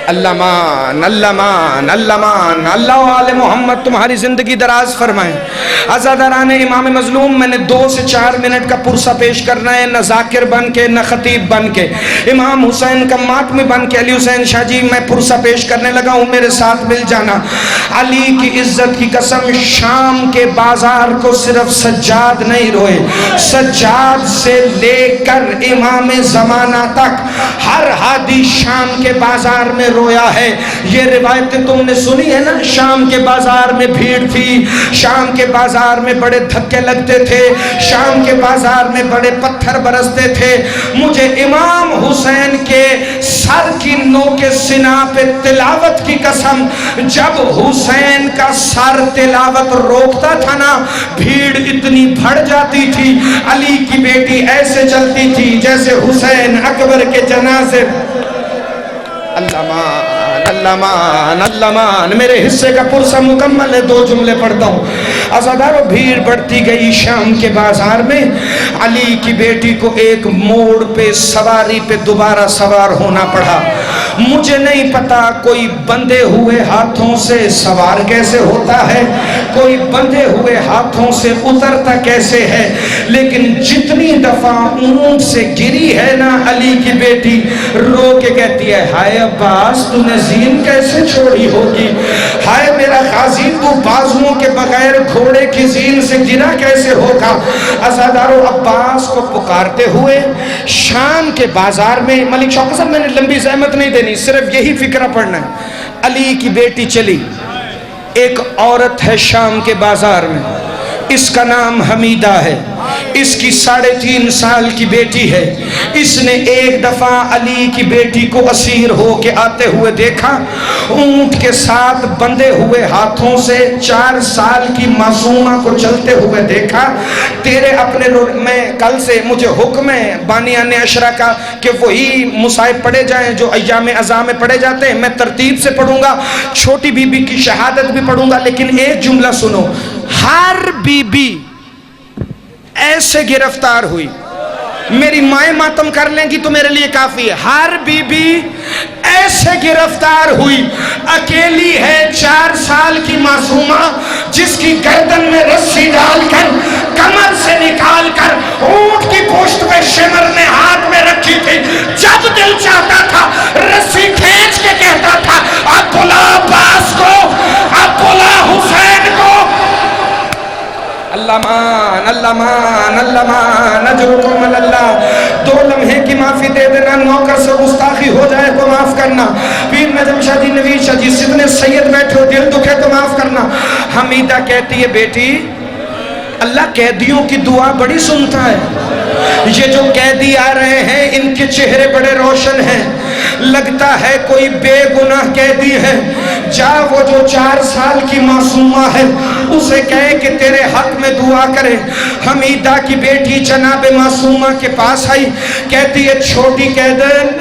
اللہ مان اللہ مان اللہ مان اللہ آل محمد تمہاری زندگی دراز فرمائیں. عزاداران امام مظلوم، میں نے 2 سے 4 منٹ کا پرسہ پیش کرنا ہے، نہ ذاکر بن کے نہ خطیب بن کے، امام حسین کا ماتمی بن کے. علی حسین شاہ جی میں پرسہ پیش کرنے لگا ہوں، میرے ساتھ مل جانا. علی کی عزت کی قسم، شام کے بازار کو صرف سجاد نہیں روئے، سجاد سے لے کر امام زمانہ تک ہر ہادی شام کے بازار میں رویا ہے. یہ روایتیں تم نے سنی ہے نا، شام کے بازار میں بھیڑ تھی، شام کے بازار میں بڑے دھکے لگتے تھے، شام کے بازار میں بڑے پتھر برستے تھے. مجھے امام حسین کے سر کی نوک سینہ پہ تلاوت کی قسم، جب حسین کا سر تلاوت روکتا تھا نا، بھیڑ اتنی بڑھ جاتی تھی. علی کی بیٹی ایسے چلتی تھی جیسے حسین اکبر کے جنازے. اللہ مان اللہ مان اللہ مان. میرے حصے کا پرسہ مکمل ہے، 2 جملے پڑھتا ہوں. عزادارو، بھیڑ بڑھتی گئی شام کے بازار میں. علی کی بیٹی کو ایک موڑ پہ سواری پہ دوبارہ سوار ہونا پڑا. مجھے نہیں پتا کوئی بندھے ہوئے ہاتھوں سے سوار کیسے ہوتا ہے، کوئی بندھے ہوئے ہاتھوں سے اترتا کیسے ہے، لیکن جتنی دفعہ اونٹ سے گری ہے نا، علی کی بیٹی رو کے کہتی ہے، ہائے عباس تو نے زین کیسے چھوڑی ہوگی، ہائے میرا غازی تو بازوؤں کے بغیر گھوڑے کی زین سے گرا کیسے ہوگا. عزادارو، عباس کو پکارتے ہوئے شام کے بازار میں، ملک شوقت صاحب میں نے لمبی زحمت نہیں دینی، صرف یہی فکرہ پڑھنا ہے. علی کی بیٹی چلی. ایک عورت ہے شام کے بازار میں، اس کا نام حمیدہ ہے، اس کی 3.5 سال کی بیٹی ہے. اس نے ایک دفعہ علی کی بیٹی کو اسیر ہو کے آتے ہوئے دیکھا، اونٹ کے ساتھ بندھے ہوئے ہاتھوں سے 4 سال کی معصومہ کو چلتے ہوئے دیکھا. تیرے اپنے میں کل سے مجھے حکم ہے بانیان عشرہ کا کہ وہی مصائب پڑھے جائیں جو ایام عزا میں پڑھے جاتے ہیں. میں ترتیب سے پڑھوں گا، چھوٹی بی بی کی شہادت بھی پڑھوں گا، لیکن ایک جملہ سنو. ہر بی بی ایسے گرفتار ہوئی، میری مائیں ماتم کر لیں گی تو میرے لیے کافی ہے. ہر بی بی ایسے گرفتار ہوئی، اکیلی ہے 4 سال کی معصومہ، جس کی گردن میں رسی ڈال کر کمر سے نکال کر اونٹ کی پشت پہ شمر نے ہاتھ میں رکھی تھی. جب دل چاہتا تھا رسی کھینچ کے کہتا تھا، اب بلا عباس کو، اب بلا حسین کو. اللہ مان اللہ مان اللہ مان. اجرکم اللہ. 2 لمحے کی معافی دے دینا، نوکر سے گستاخی ہو جائے تو معاف کرنا. پیر نجم شاہ جی، نویر شاہ جی، سدھنے سید بیٹھے ہو، دل دکھے تو معاف کرنا. حمیدہ کہتی ہے، بیٹی اللہ قیدیوں کی دعا بڑی سنتا ہے. یہ جو قیدی آ رہے ہیں ان کے چہرے بڑے روشن ہیں، لگتا ہے کوئی بے گناہ قیدی ہے. جا وہ جو 4 سال کی معصومہ ہے اسے کہے کہ تیرے حق میں دعا کرے. حمیدہ کی بیٹی جناب معصومہ کے پاس آئی، کہتی ہے، چھوٹی قیدن،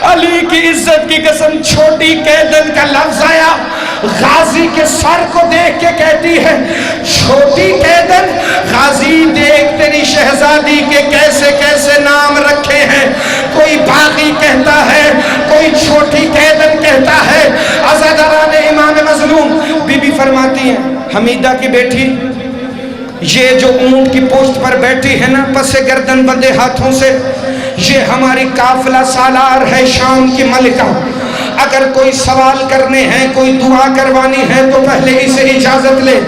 علی کی عزت کی قسم چھوٹی قیدن کا لفظ آیا. غازی کے سر کو دیکھ کے کہتی ہے، چھوٹی قیدن، غازی دیکھ تیری شہزادی کے کیسے کیسے نام رکھے ہیں، کوئی باغی کہتا ہے، کوئی چھوٹی قیدن کہتا ہے. عزاداران امام مظلوم، بی بی فرماتی ہیں، حمیدہ کی بیٹی، یہ جو اونٹ کی پشت پر بیٹھی ہے نا، پس گردن بندے ہاتھوں سے، یہ ہماری قافلہ سالار ہے شام کی ملکہ. اگر کوئی سوال کرنے ہیں، کوئی دعا کروانی ہے تو پہلے اسے اجازت لے.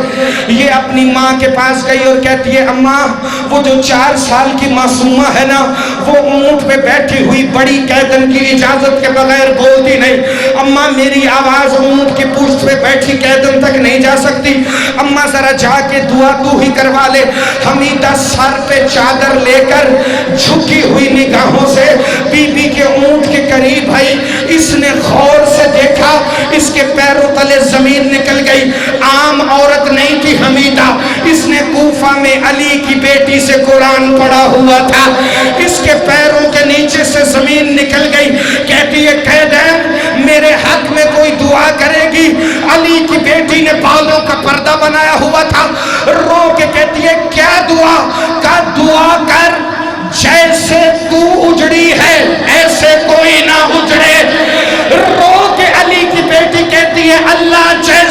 یہ اپنی ماں کے پاس گئی اور کہتی ہے، اماں وہ جو 4 سال کی معصومہ ہے نا، وہ اونٹ پہ بیٹھی ہوئی بڑی قیدن کی اجازت کے بغیر بولتی نہیں. اماں میری آواز اونٹ کی پشت پہ بیٹھی قیدن تک نہیں جا سکتی، اماں ذرا جا کے دعا تو ہی کروا لے. حمیدہ سر پہ چادر لے کر جھکی ہوئی نگاہوں سے بی بی کے اونٹ کے قریب آئی. اس نے غور سے دیکھا، اس کے پیروں تلے زمین نکل گئی. عام عورت نہیں تھی حمیدہ، اس نے کوفہ میں علی کی بیٹی سے قرآن پڑھا ہوا تھا. اس کے پیروں کے نیچے سے زمین نکل گئی. کہتی ہے، قیدین میرے حق میں کوئی دعا کرے گی؟ علی کی بیٹی نے بالوں کا پردہ بنایا ہوا تھا، رو کے کہتی ہے، کیا دعا؟ کا دعا کر، جیسے تو اجڑی ہے ایسے کوئی اللہ جیسے